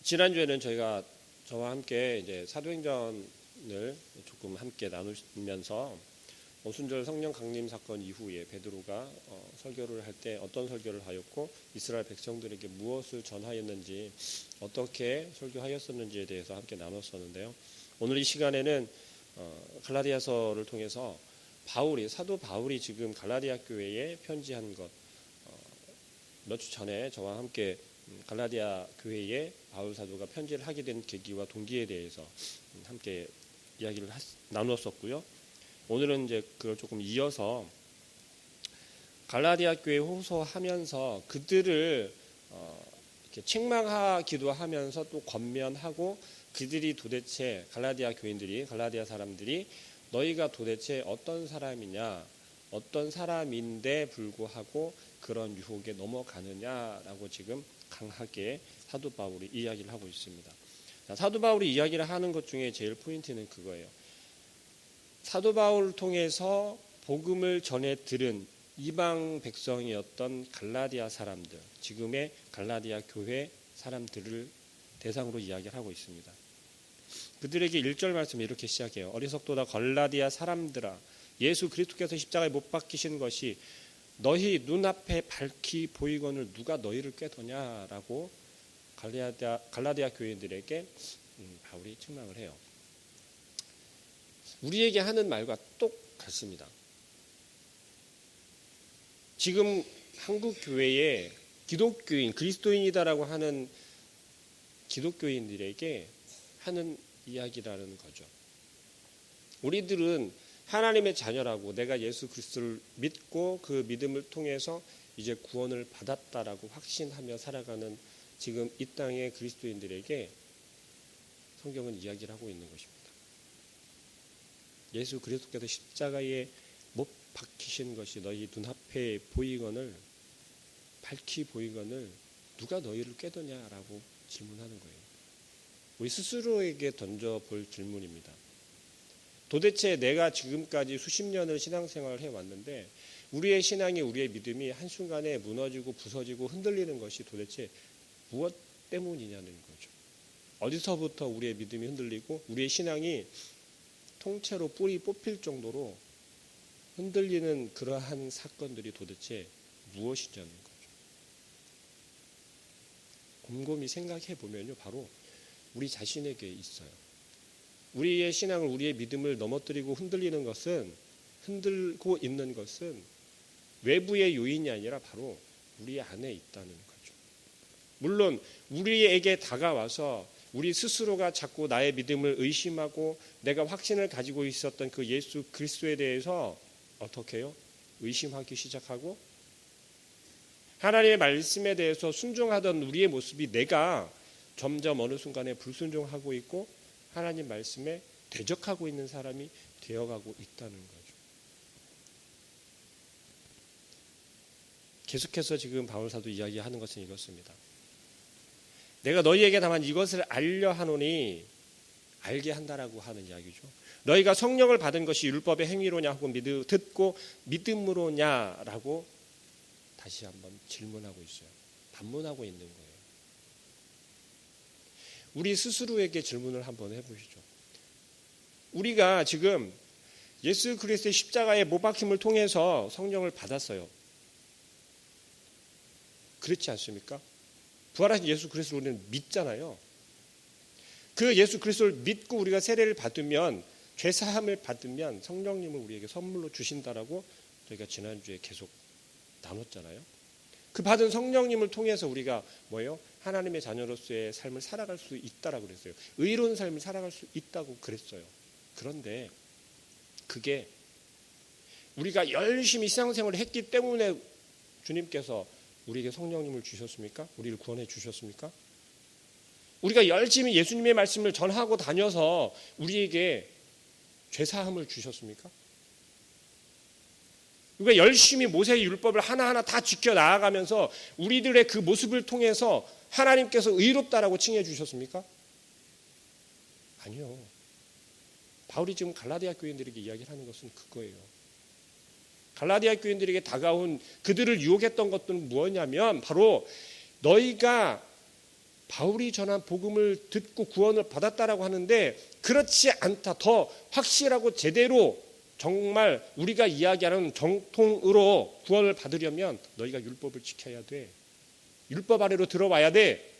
지난주에는 저와 함께 이제 사도행전을 조금 함께 나누면서 오순절 성령 강림 사건 이후에 베드로가 설교를 할 때 어떤 설교를 하였고 이스라엘 백성들에게 무엇을 전하였는지 어떻게 설교하였었는지에 대해서 함께 나눴었는데요. 오늘 이 시간에는 갈라디아서를 통해서 사도 바울이 지금 갈라디아 교회에 편지한 것, 몇 주 전에 저와 함께 갈라디아 교회에 바울 사도가 편지를 하게 된 계기와 동기에 대해서 함께 이야기를 나누었었고요. 오늘은 이제 그걸 조금 이어서 갈라디아 교회 호소하면서 그들을 이렇게 책망하기도 하면서 또 권면하고 그들이 도대체 갈라디아 사람들이 너희가 도대체 어떤 사람이냐, 어떤 사람인데 불구하고 그런 유혹에 넘어가느냐라고 지금 강하게 사도 바울이 이야기를 하고 있습니다. 사도 바울이 이야기를 하는 것 중에 제일 포인트는 그거예요. 사도 바울을 통해서 복음을 전해 들은 이방 백성이었던 갈라디아 사람들, 지금의 갈라디아 교회 사람들을 대상으로 이야기를 하고 있습니다. 그들에게 1절 말씀이 이렇게 시작해요. 어리석도다 갈라디아 사람들아, 예수 그리스도께서 십자가에 못 박히신 것이 너희 눈앞에 밝히 보이거늘 누가 너희를 꾀더냐라고 갈라디아 교인들에게 바울이 책망을 해요. 우리에게 하는 말과 똑같습니다. 지금 한국 교회에 기독교인, 그리스도인이다라고 하는 기독교인들에게 하는 이야기라는 거죠. 우리들은 하나님의 자녀라고 내가 예수 그리스도를 믿고 그 믿음을 통해서 이제 구원을 받았다라고 확신하며 살아가는 지금 이 땅의 그리스도인들에게 성경은 이야기를 하고 있는 것입니다. 예수 그리스도께서 십자가에 못 박히신 것이 너희 눈앞에 보이거늘 밝히 보이거늘 누가 너희를 꾀더냐라고 질문하는 거예요. 우리 스스로에게 던져볼 질문입니다. 도대체 내가 지금까지 수십 년을 신앙생활을 해왔는데 우리의 신앙이, 우리의 믿음이 한순간에 무너지고 부서지고 흔들리는 것이 도대체 무엇 때문이냐는 거죠. 어디서부터 우리의 믿음이 흔들리고 우리의 신앙이 통째로 뿌리 뽑힐 정도로 흔들리는 그러한 사건들이 도대체 무엇이냐는 거죠. 곰곰이 생각해 보면요, 바로 우리 자신에게 있어요. 우리의 신앙을, 우리의 믿음을 넘어뜨리고 흔들고 있는 것은 외부의 요인이 아니라 바로 우리 안에 있다는 거죠. 물론 우리에게 다가와서 우리 스스로가 자꾸 나의 믿음을 의심하고 내가 확신을 가지고 있었던 그 예수 그리스도에 대해서 어떻게 해요? 의심하기 시작하고 하나님의 말씀에 대해서 순종하던 우리의 모습이 내가 점점 어느 순간에 불순종하고 있고 하나님 말씀에 대적하고 있는 사람이 되어가고 있다는 거죠. 계속해서 지금 바울 사도 이야기하는 것은 이것입니다. 내가 너희에게 다만 이것을 알려 하노니 알게 한다라고 하는 이야기죠. 너희가 성령을 받은 것이 율법의 행위로냐 혹은 듣고 믿음으로냐라고 다시 한번 질문하고 있어요. 반문하고 있는 거예요. 우리 스스로에게 질문을 한번 해보시죠. 우리가 지금 예수 그리스도의 십자가의 못 박힘을 통해서 성령을 받았어요. 그렇지 않습니까? 부활하신 예수 그리스도를 우리는 믿잖아요. 그 예수 그리스도를 믿고 우리가 세례를 받으면, 죄사함을 받으면 성령님을 우리에게 선물로 주신다라고 저희가 지난주에 계속 나눴잖아요. 그 받은 성령님을 통해서 우리가 뭐예요? 하나님의 자녀로서의 삶을 살아갈 수 있다라고 그랬어요. 의로운 삶을 살아갈 수 있다고 그랬어요. 그런데 그게 우리가 열심히 신앙생활을 했기 때문에 주님께서 우리에게 성령님을 주셨습니까? 우리를 구원해 주셨습니까? 우리가 열심히 예수님의 말씀을 전하고 다녀서 우리에게 죄사함을 주셨습니까? 우리가 열심히 모세의 율법을 하나하나 다 지켜 나아가면서 우리들의 그 모습을 통해서 하나님께서 의롭다라고 칭해 주셨습니까? 아니요. 바울이 지금 갈라디아 교인들에게 이야기를 하는 것은 그거예요. 갈라디아 교인들에게 다가온 그들을 유혹했던 것들은 무엇이냐면 바로 너희가 바울이 전한 복음을 듣고 구원을 받았다라고 하는데 그렇지 않다. 더 확실하고 제대로 정말 우리가 이야기하는 정통으로 구원을 받으려면 너희가 율법을 지켜야 돼. 율법 아래로 들어와야 돼.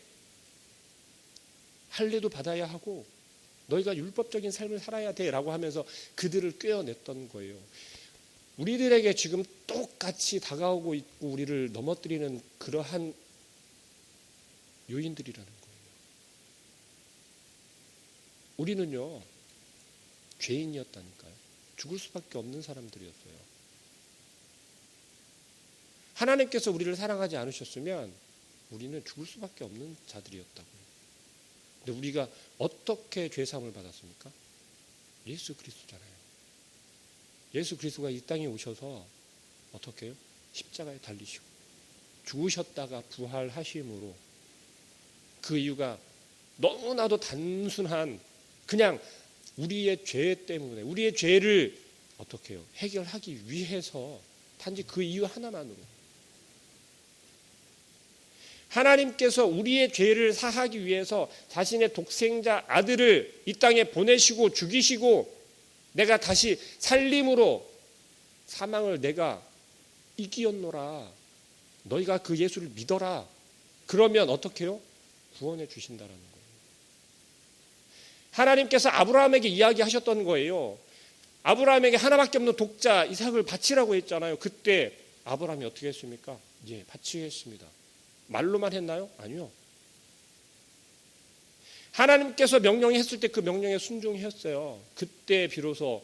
할례도 받아야 하고 너희가 율법적인 삶을 살아야 돼 라고 하면서 그들을 꿰어냈던 거예요. 우리들에게 지금 똑같이 다가오고 있고 우리를 넘어뜨리는 그러한 요인들이라는 거예요. 우리는요, 죄인이었다니까요. 죽을 수밖에 없는 사람들이었어요. 하나님께서 우리를 사랑하지 않으셨으면 우리는 죽을 수밖에 없는 자들이었다고요. 근데 우리가 어떻게 죄사함을 받았습니까? 예수 그리스도잖아요. 예수 그리스도가 이 땅에 오셔서 어떻게 해요? 십자가에 달리시고 죽으셨다가 부활하심으로 그 이유가 너무나도 단순한 그냥 우리의 죄 때문에 우리의 죄를 어떻게 해요? 해결하기 위해서 단지 그 이유 하나만으로 하나님께서 우리의 죄를 사하기 위해서 자신의 독생자 아들을 이 땅에 보내시고 죽이시고 내가 다시 살림으로 사망을 내가 이기었노라. 너희가 그 예수를 믿어라. 그러면 어떻게 해요? 구원해 주신다라는 거예요. 하나님께서 아브라함에게 이야기하셨던 거예요. 아브라함에게 하나밖에 없는 독자 이삭을 바치라고 했잖아요. 그때 아브라함이 어떻게 했습니까? 예, 바치겠습니다. 말로만 했나요? 아니요. 하나님께서 명령했을 때 그 명령에 순종했어요. 그때 비로소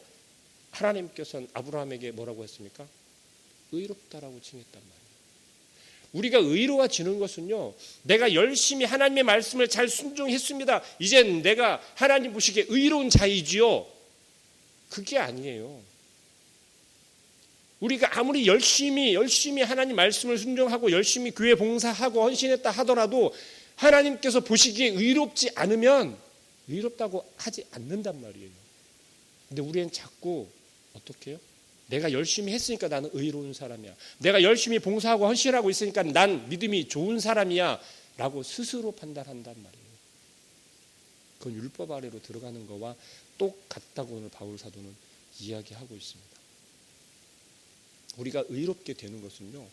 하나님께서는 아브라함에게 뭐라고 했습니까? 의롭다라고 칭했단 말이에요. 우리가 의로워지는 것은요, 내가 열심히 하나님의 말씀을 잘 순종했습니다. 이젠 내가 하나님 보시기에 의로운 자이지요. 그게 아니에요. 우리가 아무리 열심히 하나님 말씀을 순종하고 열심히 교회 봉사하고 헌신했다 하더라도 하나님께서 보시기에 의롭지 않으면 의롭다고 하지 않는단 말이에요. 근데 우리는 자꾸 어떻게 해요? 내가 열심히 했으니까 나는 의로운 사람이야. 내가 열심히 봉사하고 헌신하고 있으니까 난 믿음이 좋은 사람이야 라고 스스로 판단한단 말이에요. 그건 율법 아래로 들어가는 거와 똑같다고 오늘 바울 사도는 이야기하고 있습니다. 우리가 의롭게 되는 것은요,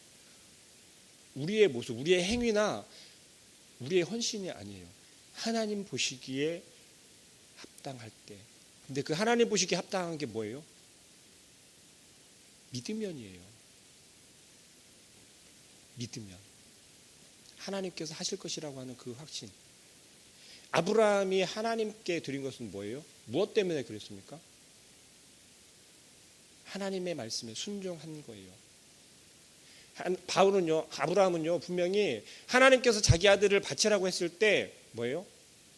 우리의 모습, 우리의 행위나 우리의 헌신이 아니에요. 하나님 보시기에 합당할 때. 근데 그 하나님 보시기에 합당한 게 뭐예요? 믿으면이에요. 믿으면. 하나님께서 하실 것이라고 하는 그 확신. 아브라함이 하나님께 드린 것은 뭐예요? 무엇 때문에 그랬습니까? 하나님의 말씀에 순종한 거예요. 아브라함은요, 분명히 하나님께서 자기 아들을 바치라고 했을 때 뭐예요?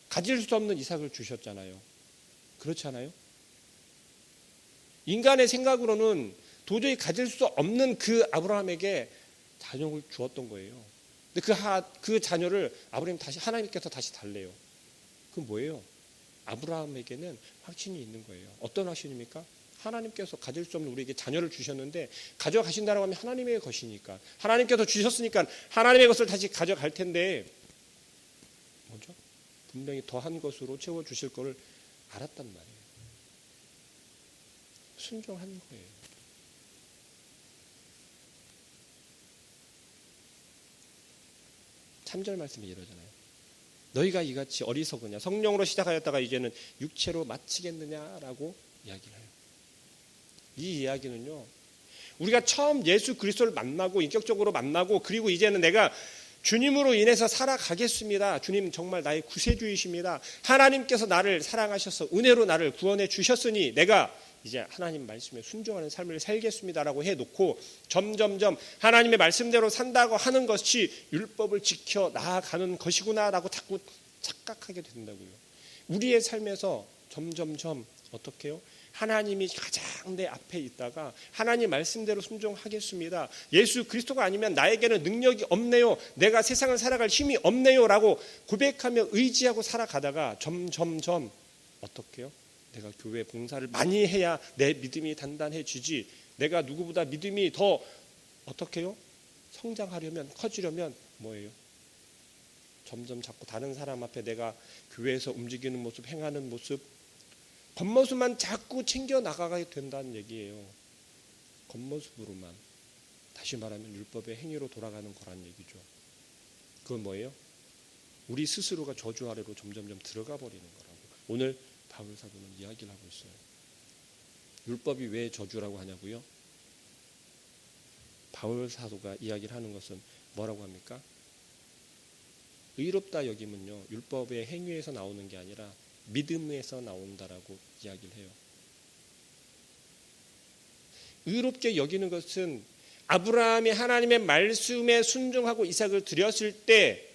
가질 수 없는 이삭을 주셨잖아요. 그렇지 않아요? 인간의 생각으로는 도저히 가질 수 없는 그 아브라함에게 자녀를 주었던 거예요. 근데 그 자녀를 하나님께서 다시 달래요. 그건 뭐예요? 아브라함에게는 확신이 있는 거예요. 어떤 확신입니까? 하나님께서 가질 수 없는 우리에게 자녀를 주셨는데 가져가신다라고 하면 하나님의 것이니까 하나님께서 주셨으니까 하나님의 것을 다시 가져갈 텐데 뭐죠? 분명히 더한 것으로 채워주실 것을 알았단 말이에요. 순종한 거예요. 참절 말씀이 이러잖아요. 너희가 이같이 어리석으냐 성령으로 시작하였다가 이제는 육체로 마치겠느냐라고 이야기를 해요. 이 이야기는요, 우리가 처음 예수 그리스도를 만나고 인격적으로 만나고 그리고 이제는 내가 주님으로 인해서 살아가겠습니다. 주님 정말 나의 구세주이십니다. 하나님께서 나를 사랑하셔서 은혜로 나를 구원해 주셨으니 내가 이제 하나님 말씀에 순종하는 삶을 살겠습니다라고 해놓고 점점점 하나님의 말씀대로 산다고 하는 것이 율법을 지켜 나아가는 것이구나라고 자꾸 착각하게 된다고요. 우리의 삶에서 점점점 어떻게 해요? 하나님이 가장 내 앞에 있다가 하나님 말씀대로 순종하겠습니다. 예수 그리스도가 아니면 나에게는 능력이 없네요. 내가 세상을 살아갈 힘이 없네요 라고 고백하며 의지하고 살아가다가 점점점 어떻게 해요? 내가 교회 봉사를 많이 해야 내 믿음이 단단해지지. 내가 누구보다 믿음이 더 어떻게 해요? 성장하려면 커지려면 뭐예요? 점점 자꾸 다른 사람 앞에 내가 교회에서 움직이는 모습, 행하는 모습, 겉모습만 자꾸 챙겨 나가게 된다는 얘기예요. 겉모습으로만. 다시 말하면 율법의 행위로 돌아가는 거란 얘기죠. 그건 뭐예요? 우리 스스로가 저주 아래로 점점점 들어가 버리는 거라고 오늘 바울 사도는 이야기를 하고 있어요. 율법이 왜 저주라고 하냐고요? 바울 사도가 이야기를 하는 것은 뭐라고 합니까? 의롭다 여김은요, 율법의 행위에서 나오는 게 아니라 믿음에서 나온다라고 이야기를 해요. 의롭게 여기는 것은 아브라함이 하나님의 말씀에 순종하고 이삭을 드렸을 때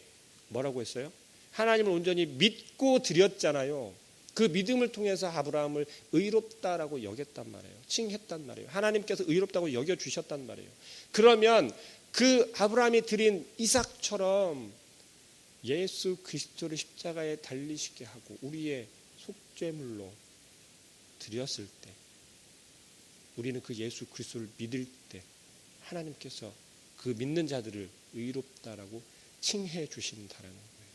뭐라고 했어요? 하나님을 온전히 믿고 드렸잖아요. 그 믿음을 통해서 아브라함을 의롭다라고 여겼단 말이에요. 칭했단 말이에요. 하나님께서 의롭다고 여겨주셨단 말이에요. 그러면 그 아브라함이 드린 이삭처럼 예수 그리스도를 십자가에 달리시게 하고 우리의 속죄물로 드렸을 때, 우리는 그 예수 그리스도를 믿을 때 하나님께서 그 믿는 자들을 의롭다라고 칭해 주신다라는 거예요.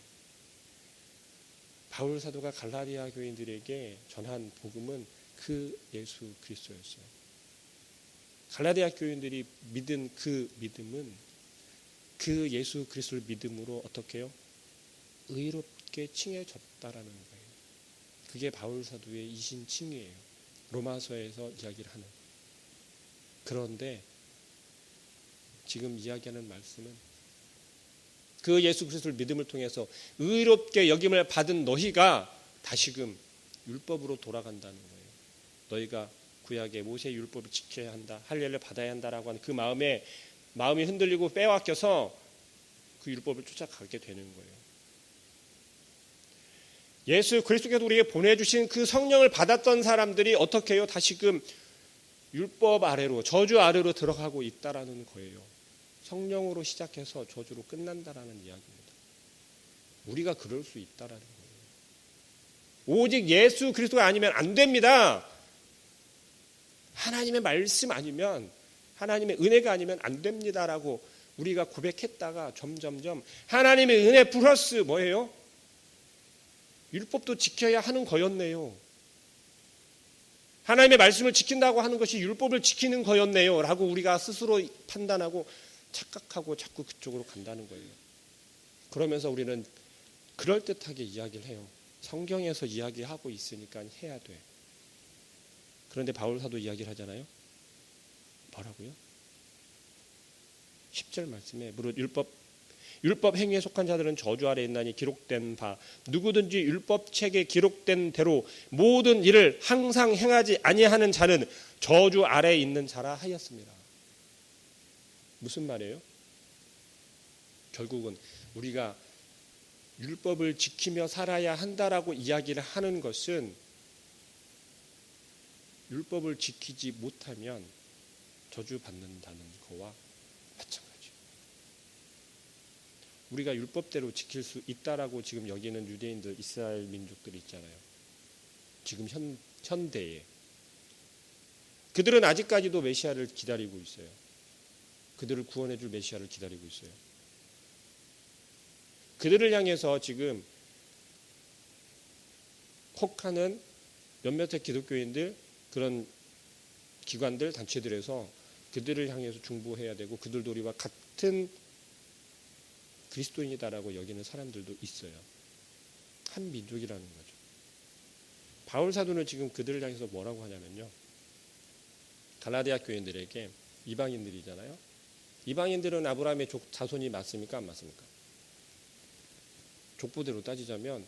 바울 사도가 갈라디아 교인들에게 전한 복음은 그 예수 그리스도였어요. 갈라디아 교인들이 믿은 그 믿음은 그 예수 그리스도를 믿음으로 어떻게 해요? 의롭게 칭해졌다라는 거예요. 그게 바울 사도의 이신칭이에요. 로마서에서 이야기를 하는. 그런데 지금 이야기하는 말씀은 그 예수 그리스도를 믿음을 통해서 의롭게 여김을 받은 너희가 다시금 율법으로 돌아간다는 거예요. 너희가 구약의 모세의 율법을 지켜야 한다, 할례를 받아야 한다라고 하는 그 마음이 흔들리고 빼앗겨서 그 율법을 쫓아가게 되는 거예요. 예수 그리스도께서 우리에게 보내주신 그 성령을 받았던 사람들이 어떻게 해요? 다시금 율법 아래로, 저주 아래로 들어가고 있다라는 거예요. 성령으로 시작해서 저주로 끝난다라는 이야기입니다. 우리가 그럴 수 있다라는 거예요. 오직 예수 그리스도가 아니면 안 됩니다. 하나님의 말씀 아니면, 하나님의 은혜가 아니면 안 됩니다라고 우리가 고백했다가 점점점 하나님의 은혜 플러스 뭐예요? 율법도 지켜야 하는 거였네요. 하나님의 말씀을 지킨다고 하는 것이 율법을 지키는 거였네요 라고 우리가 스스로 판단하고 착각하고 자꾸 그쪽으로 간다는 거예요. 그러면서 우리는 그럴듯하게 이야기를 해요. 성경에서 이야기하고 있으니까 해야 돼. 그런데 바울 사도 이야기를 하잖아요. 뭐라고요? 10절 말씀에 무릇 율법 행위에 속한 자들은 저주 아래 있나니 기록된 바 누구든지 율법책에 기록된 대로 모든 일을 항상 행하지 아니하는 자는 저주 아래에 있는 자라 하였습니다. 무슨 말이에요? 결국은 우리가 율법을 지키며 살아야 한다라고 이야기를 하는 것은 율법을 지키지 못하면 저주받는다는 거와 마찬가지예요. 우리가 율법대로 지킬 수 있다라고 지금 여기는 유대인들, 이스라엘 민족들이 있잖아요. 지금 현대에. 그들은 아직까지도 메시아를 기다리고 있어요. 그들을 구원해 줄 메시아를 기다리고 있어요. 그들을 향해서 지금 혹하는 몇몇의 기독교인들, 그런 기관들, 단체들에서 그들을 향해서 중보해야 되고 그들도 우리와 같은 그리스도인이다라고 여기는 사람들도 있어요. 한 민족이라는 거죠. 바울 사도는 지금 그들을 향해서 뭐라고 하냐면요. 갈라디아 교인들에게, 이방인들이잖아요. 이방인들은 아브라함의 자손이 맞습니까? 안 맞습니까? 족보대로 따지자면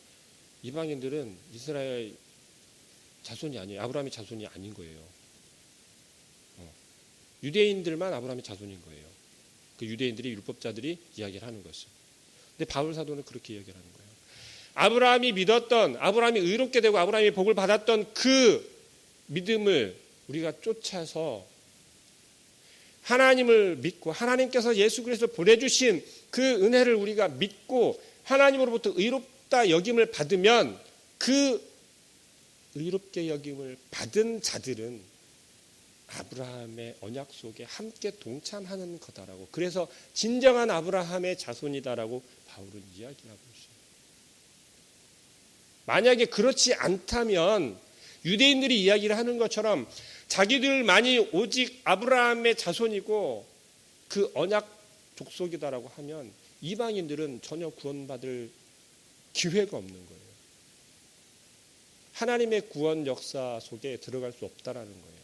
이방인들은 이스라엘 자손이 아니에요. 아브라함의 자손이 아닌 거예요. 유대인들만 아브라함의 자손인 거예요. 그 유대인들이, 율법자들이 이야기를 하는 것을. 근데 바울 사도는 그렇게 이야기를 하는 거예요. 아브라함이 믿었던, 아브라함이 의롭게 되고 아브라함이 복을 받았던 그 믿음을 우리가 쫓아서 하나님을 믿고 하나님께서 예수 그리스도를 보내주신 그 은혜를 우리가 믿고 하나님으로부터 의롭다 여김을 받으면 그 의롭게 여김을 받은 자들은 아브라함의 언약 속에 함께 동참하는 거다라고. 그래서 진정한 아브라함의 자손이다라고 바울은 이야기하고 있어요. 만약에 그렇지 않다면 유대인들이 이야기를 하는 것처럼 자기들만이 오직 아브라함의 자손이고 그 언약 족속이다라고 하면 이방인들은 전혀 구원받을 기회가 없는 거예요. 하나님의 구원 역사 속에 들어갈 수 없다라는 거예요.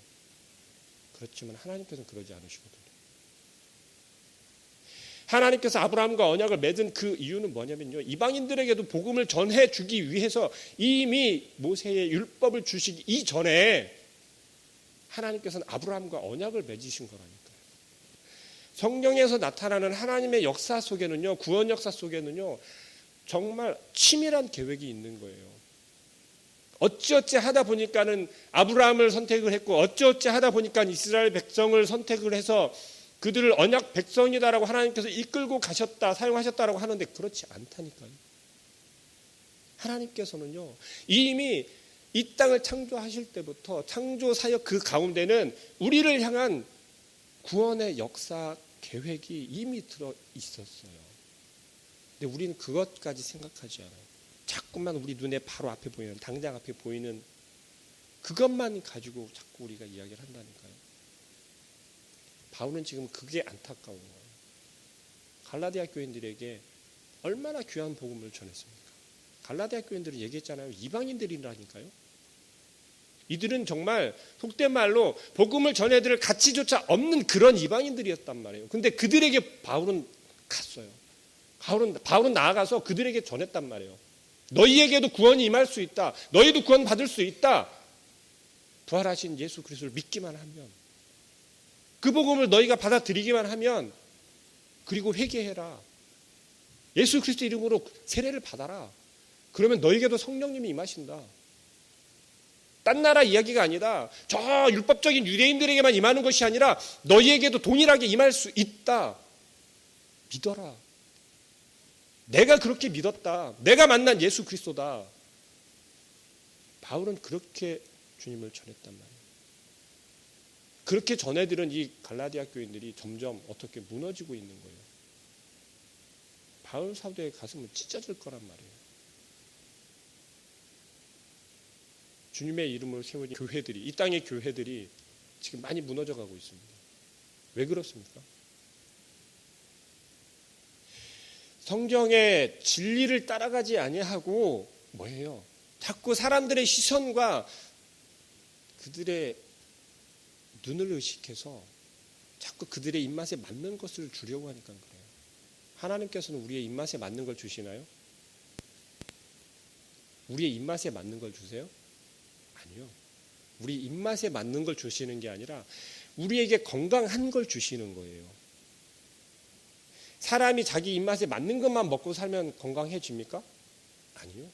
그렇지만 하나님께서는 그러지 않으시거든요. 하나님께서 아브라함과 언약을 맺은 그 이유는 뭐냐면요, 이방인들에게도 복음을 전해주기 위해서 이미 모세의 율법을 주시기 이전에 하나님께서는 아브라함과 언약을 맺으신 거라니까요. 성경에서 나타나는 하나님의 역사 속에는요, 구원 역사 속에는요, 정말 치밀한 계획이 있는 거예요. 어찌어찌 하다 보니까는 아브라함을 선택을 했고 어찌어찌 하다 보니까 이스라엘 백성을 선택을 해서 그들을 언약 백성이다라고 하나님께서 이끌고 가셨다, 사용하셨다라고 하는데 그렇지 않다니까요. 하나님께서는요, 이미 이 땅을 창조하실 때부터 창조 사역 그 가운데는 우리를 향한 구원의 역사 계획이 이미 들어 있었어요. 근데 우리는 그것까지 생각하지 않아요. 자꾸만 우리 눈에 바로 앞에 보이는, 당장 앞에 보이는 그것만 가지고 자꾸 우리가 이야기를 한다니까요. 바울은 지금 그게 안타까운 거예요. 갈라디아 교인들에게 얼마나 귀한 복음을 전했습니까? 갈라디아 교인들은 얘기했잖아요. 이방인들이라니까요. 이들은 정말 속된 말로 복음을 전해드릴 가치조차 없는 그런 이방인들이었단 말이에요. 근데 그들에게 바울은 갔어요. 바울은 나아가서 그들에게 전했단 말이에요. 너희에게도 구원이 임할 수 있다. 너희도 구원 받을 수 있다. 부활하신 예수 그리스도를 믿기만 하면, 그 복음을 너희가 받아들이기만 하면, 그리고 회개해라. 예수 그리스도 이름으로 세례를 받아라. 그러면 너희에게도 성령님이 임하신다. 딴 나라 이야기가 아니다. 저 율법적인 유대인들에게만 임하는 것이 아니라 너희에게도 동일하게 임할 수 있다. 믿어라. 내가 그렇게 믿었다. 내가 만난 예수 그리스도다. 바울은 그렇게 주님을 전했단 말이에요. 그렇게 전해들은 이 갈라디아 교인들이 점점 어떻게 무너지고 있는 거예요. 바울 사도의 가슴은 찢어질 거란 말이에요. 주님의 이름으로 세워진 교회들이, 이 땅의 교회들이 지금 많이 무너져 가고 있습니다. 왜 그렇습니까? 성경의 진리를 따라가지 아니하고 뭐예요? 자꾸 사람들의 시선과 그들의 눈을 의식해서 자꾸 그들의 입맛에 맞는 것을 주려고 하니까 그래요. 하나님께서는 우리의 입맛에 맞는 걸 주시나요? 우리의 입맛에 맞는 걸 주세요? 아니요. 우리 입맛에 맞는 걸 주시는 게 아니라 우리에게 건강한 걸 주시는 거예요. 사람이 자기 입맛에 맞는 것만 먹고 살면 건강해집니까? 아니요.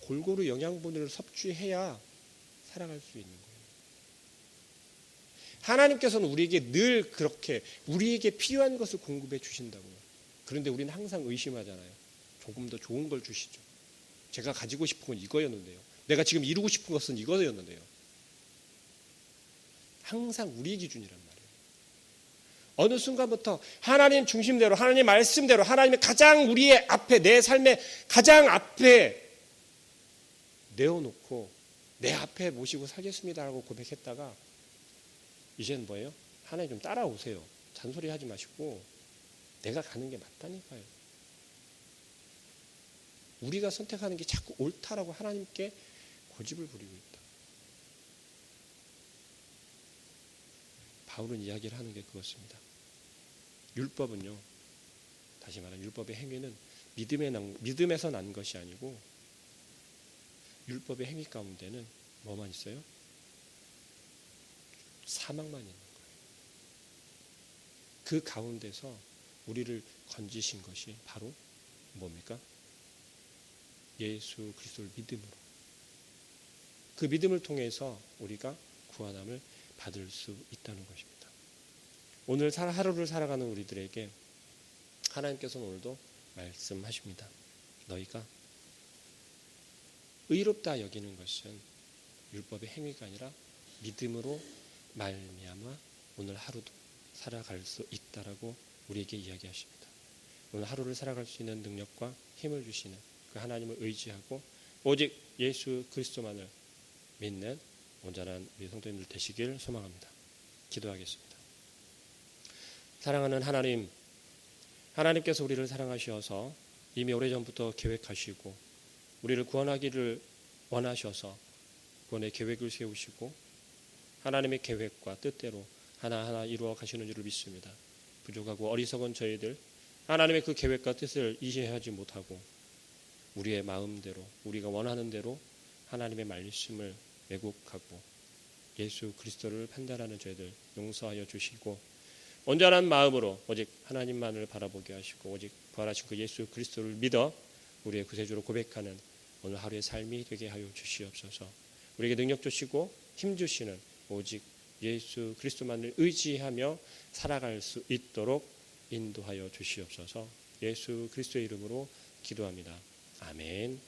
골고루 영양분을 섭취해야 살아갈 수 있는 거예요. 하나님께서는 우리에게 늘 그렇게 우리에게 필요한 것을 공급해 주신다고요. 그런데 우리는 항상 의심하잖아요. 조금 더 좋은 걸 주시죠. 제가 가지고 싶은 건 이거였는데요. 내가 지금 이루고 싶은 것은 이거였는데요. 항상 우리 기준이란 말이에요. 어느 순간부터 하나님 중심대로, 하나님 말씀대로, 하나님의 가장 우리의 앞에, 내 삶의 가장 앞에 내어놓고 내 앞에 모시고 살겠습니다라고 고백했다가 이제는 뭐예요? 하나님 좀 따라오세요. 잔소리하지 마시고 내가 가는 게 맞다니까요. 우리가 선택하는 게 자꾸 옳다라고 하나님께 고집을 부리고 있다. 바울은 이야기를 하는 게 그것입니다. 율법은요, 다시 말하면 율법의 행위는 믿음에서 난 것이 아니고 율법의 행위 가운데는 뭐만 있어요? 사망만 있는 거예요. 그 가운데서 우리를 건지신 것이 바로 뭡니까? 예수 그리스도를 믿음으로, 그 믿음을 통해서 우리가 구원함을 받을 수 있다는 것입니다. 오늘 하루를 살아가는 우리들에게 하나님께서는 오늘도 말씀하십니다. 너희가 의롭다 여기는 것은 율법의 행위가 아니라 믿음으로 말미암아 오늘 하루도 살아갈 수 있다라고 우리에게 이야기하십니다. 오늘 하루를 살아갈 수 있는 능력과 힘을 주시는 그 하나님을 의지하고 오직 예수 그리스도만을 믿는 온전한 우리 성도님들 되시길 소망합니다. 기도하겠습니다. 사랑하는 하나님, 하나님께서 우리를 사랑하셔서 이미 오래전부터 계획하시고 우리를 구원하기를 원하셔서 구원의 계획을 세우시고 하나님의 계획과 뜻대로 하나하나 이루어 가시는 줄을 믿습니다. 부족하고 어리석은 저희들 하나님의 그 계획과 뜻을 이해하지 못하고 우리의 마음대로 우리가 원하는 대로 하나님의 말씀을 왜곡하고 예수 그리스도를 판단하는 저희들 용서하여 주시고 온전한 마음으로 오직 하나님만을 바라보게 하시고 오직 부활하신 그 예수 그리스도를 믿어 우리의 구세주로 고백하는 오늘 하루의 삶이 되게 하여 주시옵소서. 우리에게 능력 주시고 힘 주시는 오직 예수 그리스도만을 의지하며 살아갈 수 있도록 인도하여 주시옵소서. 예수 그리스도의 이름으로 기도합니다. 아멘.